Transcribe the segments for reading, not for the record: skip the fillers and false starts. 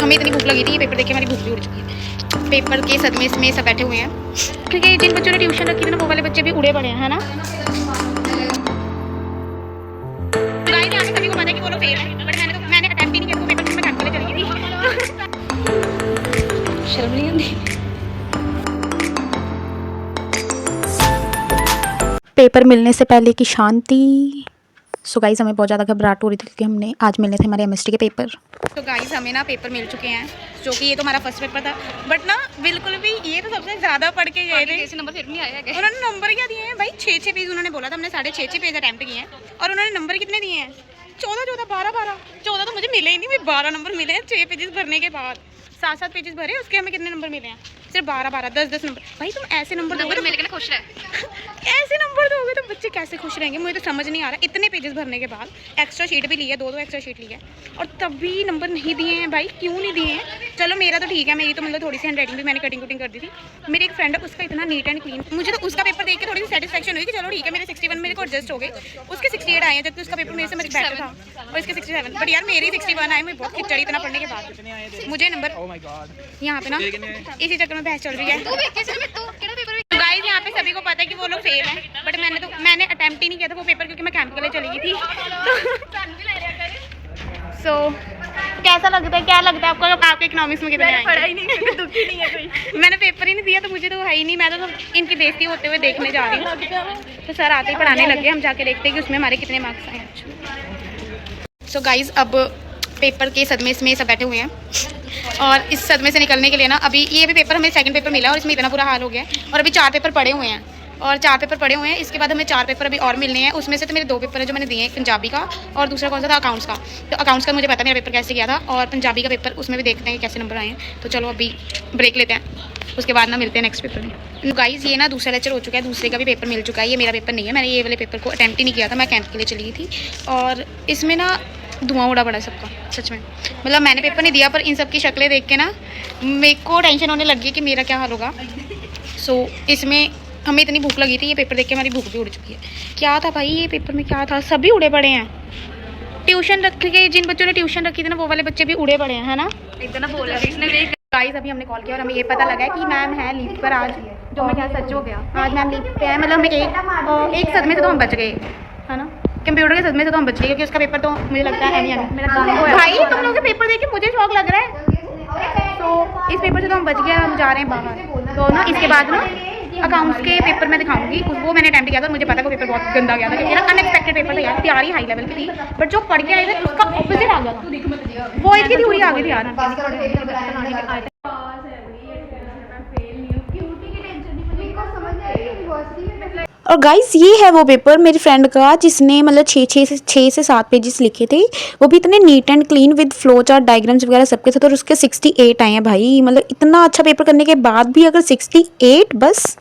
हमें इतनी भूख लगी थी, ये पेपर देख के हमारी भूख भी उड़ चुकी है। पेपर के सदमे में सब बैठे हुए हैं, क्योंकि जिन बच्चों ने ट्यूशन रखी थी ना वो वाले बच्चे भी उड़े पड़े हैं, है ना। सभी को पता है कि वो लोग फेल है, बट मैंने अटेम्प्ट ही नहीं किया, वो पेपर मैं कैंप के लिए चली गई थी। शर्म नहीं आती। पेपर मिलने से पहले की शांति। सो गाइस हमें बहुत ज़्यादा घबराहट हो रही थी क्योंकि हमने आज मिलने थे हमारे केमिस्ट्री के पेपर। तो गाइस हमें ना पेपर मिल चुके हैं, जो कि ये तो हमारा फर्स्ट पेपर था, बट ना बिल्कुल भी ये तो सबसे ज़्यादा पढ़ के गए थे। ऐसे नंबर फिर नहीं आया है। उन्होंने नंबर क्या दिए हैं भाई, 6 पेज उन्होंने बोला था, हमने 6.5 पेज अटैम्प्ट किए हैं और उन्होंने नंबर कितने दिए हैं, 14, 12। 14 तो मुझे मिले ही नहीं, 12 नंबर मिले हैं 6 पेजेस भरने के बाद। 7 पेजेस भरे, उसके हमें कितने नंबर मिले हैं, सिर्फ 12, 10 नंबर। भाई तुम ऐसे नंबर दोगे तो मिल के खुश रहे ऐसे नंबर दोगे तो बच्चे कैसे खुश रहेंगे, मुझे तो समझ नहीं आ रहा। इतने पेजेस भरने के बाद एक्स्ट्रा शीट भी ली है, 2 एक्स्ट्रा शीट ली है, और तब भी नंबर नहीं दिए हैं भाई, क्यों नहीं दिए हैं। चलो मेरा तो ठीक है, मेरी तो मतलब थोड़ी सी हैंड राइटिंग भी मैंने कटिंग कुटिंग कर दी थी। मेरी एक फ्रेंड है, उसका इतना नीट एंड क्लीन, मुझे तो उसका पेपर देख के थोड़ी सी सेटिस्फेक्शन हुई कि चलो ठीक है, मेरे 61 मेरे को एडजस्ट हो गए, उसके 68 आए हैं, जबकि उसका पेपर मेरे से मुझे बेटर था और इसके 67। बट यार मेरी 61 आए, मैं बहुत खिचड़ी इतना पढ़ने के बाद मुझे नंबर यहाँ पे ना इसी चक्कर में बहस चल रही है। तो गाइस यहाँ पे सभी को पता है कि वो लोग फेल हैं, बट मैंने अटेम्प्ट ही नहीं किया था वो पेपर, क्योंकि मैं कैंप के लिए चली गई थी। सो कैसा लगता है, क्या लगता है आपको, आपके इकोनॉमिक्स में कितने आए? पढ़ा ही नहीं, दुखी नहीं है कोई। मैंने पेपर ही नहीं दिया तो मुझे तो है ही नहीं, मैं तो इनकी बेइज्जती होते हुए देखने जा रही हूँ। तो सर आते ही पढ़ाने लगे, हम जाके देखते हैं कि उसमें हमारे कितने मार्क्स आए। सो गाइस अब पेपर के सदमे में सब बैठे हुए हैं, और इस सदमे से निकलने के लिए ना अभी ये भी पेपर, हमें सेकंड पेपर मिला और इसमें इतना बुरा हाल हो गया है, और अभी 4 पेपर पड़े हुए हैं, और 4 पेपर पड़े हुए हैं। इसके बाद हमें 4 पेपर अभी और मिलने हैं। उसमें से तो मेरे 2 पेपर है जो मैंने दिए हैं, पंजाबी का और दूसरा कौन सा था, अकाउंट्स का। तो अकाउंट्स का मुझे पता मेरा पेपर कैसे गया था, और पंजाबी का पेपर उसमें भी देखते हैं कि कैसे नंबर आए हैं। तो चलो अभी ब्रेक लेते हैं, उसके बाद ना मिलते हैं नेक्स्ट पेपर में। गाइस ये ना दूसरा लेक्चर हो चुका है, दूसरे का भी पेपर मिल चुका है, ये मेरा पेपर नहीं है, मैंने ये वाले पेपर को अटैम्प्ट ही नहीं किया था, मैं कैंप के लिए चली गई थी। और इसमें ना धुआं उड़ा पड़ा सबका, सच में। मतलब मैंने पेपर नहीं दिया, पर इन सब की शक्लें देख के ना मेरे को टेंशन होने लगी कि मेरा क्या हाल होगा। सो इसमें हमें इतनी भूख लगी थी, ये पेपर देख के हमारी भूख भी उड़ चुकी है। क्या था भाई ये पेपर में, क्या था, सभी उड़े पड़े हैं। ट्यूशन रख के जिन बच्चों ने ट्यूशन रखी थी ना वो वाले बच्चे भी उड़े पड़े हैं, है ना। इतना बोल रहा है गाइस, अभी हमने कॉल किया और हमें ये पता लगा है कि मैम है लीव पर आज, जो मैं क्या सच हो गया, आज मैम लीव पे है। मतलब हमें एक सदमे से तो हम बच गए, है ना, कंप्यूटर के सदमे से तो हम बच गए, क्योंकि उसका पेपर तो मुझे लगता है नहीं आना। भाई तुम लोगों के पेपर देख के मुझे शौक लग रहा है। तो इस पेपर से तो हम बच गए, हम जा रहे हैं बाहर। तो ना इसके बाद ना अकाउंट्स के पेपर मैं दिखाऊंगी, वो मैंने अटेम्प्ट किया था, मुझे पता है वो पेपर बहुत गंदा गया था, क्योंकि ना अनएक्सपेक्टेड पेपर था यार, तैयारी हाई लेवल की थी, बट जो पढ़ के आए थे उसका ऑपोजिट आ गया था, वो इसकी थ्योरी आ गई थी यार। और गाइस ये है वो पेपर मेरी फ्रेंड का जिसने मतलब 6 से 7 पेजेस लिखे थे, वो भी इतने neat and clean with flow chart diagrams वगैरह सबके साथ, और उसके 68 आए हैं भाई। मतलब इतना अच्छा पेपर करने के बाद भी अगर 68 बस।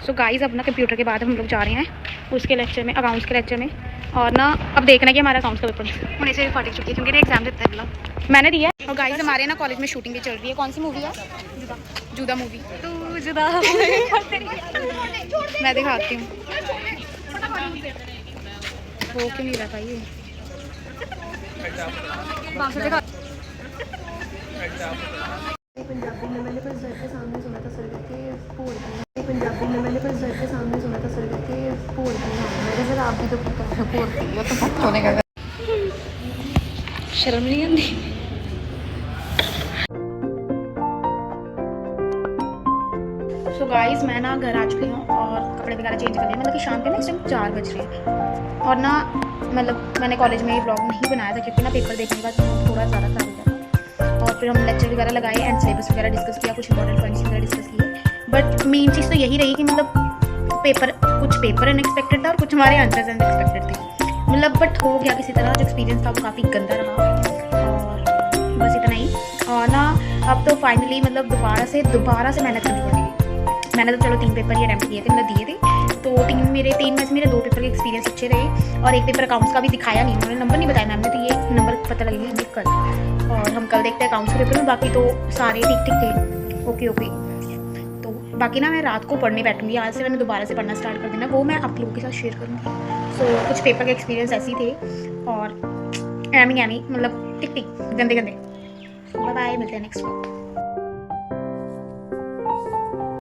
सो गाइस अपना कंप्यूटर के बाद हम लोग जा रहे हैं उसके लेक्चर में, अकाउंट्स के लेक्चर में। और ना अब देखना कि हमारा अकाउंट्स का पेपर होने से भी फट चुकी है, क्योंकि एग्जाम देता है मतलब मैंने दिया। और गाइस हमारे ना कॉलेज में शूटिंग भी चल रही है। कौन सी मूवी है? जुदा मूवी। तो जुदा मैं दिखाती हूँ, वो क्यों नहीं रहा ये पंजाबी में मैंने बस घर के सामने सुना था सर के भोर पंजाबी में मैंने बस घर के सामने सुना था सर के भोर मेरे सर आप भी तो भोर तो होने का शर्म नहीं आती। सो गाइस मैं ना घर आ चुकी हूँ और कपड़े वगैरह चेंज कर लिए, मतलब कि शाम के ना इस टाइम 4 बज रहे हैं। और ना मतलब मैंने कॉलेज में व्लॉग नहीं बनाया था, क्योंकि ना पेपर देखने के बाद थोड़ा ज़्यादा खराब हो गया था। और फिर हम लेक्चर वगैरह लगाए एंड सिलेबस वगैरह डिस्कस किया, कुछ इंपॉर्टेंट पॉइंट्स वगैरह डिस्कस किए। बट मेन चीज़ तो यही रही कि मतलब कुछ पेपर अनएक्सपेक्टेड था और कुछ हमारे आंसर्स अनएक्सपेक्टेड थे, मतलब बट हो गया किसी तरह। जो एक्सपीरियंस था वो काफ़ी गंदा रहा, और बस इतना ही। और ना अब तो फाइनली मतलब दोबारा से मेहनत करनी पड़ेगी। मैंने तो चलो 3 पेपर ही अटैम्प्ट किए थे, मतलब दिए थे, तो 3 में से मेरे 2 पेपर के एक्सपीरियंस अच्छे रहे, और एक पेपर अकाउंट्स का भी दिखाया नहीं, उन्होंने नंबर नहीं बताया मैम ने, तो ये नंबर पता लगेगा हमें कल। और हम कल देखते हैं अकाउंट्स के पेपर में, बाकी तो सारे ठीक थे, ओके। तो बाकी ना मैं रात को पढ़ने बैठूंगी, आज से मैंने दोबारा से पढ़ना स्टार्ट कर देना, वो मैं आप लोगों के साथ शेयर करूँगी। सो कुछ पेपर के एक्सपीरियंस ऐसे ही थे, और एमी मतलब टिक गंदे। बाय बाय, मिलते हैं नेक्स्ट व्लॉग।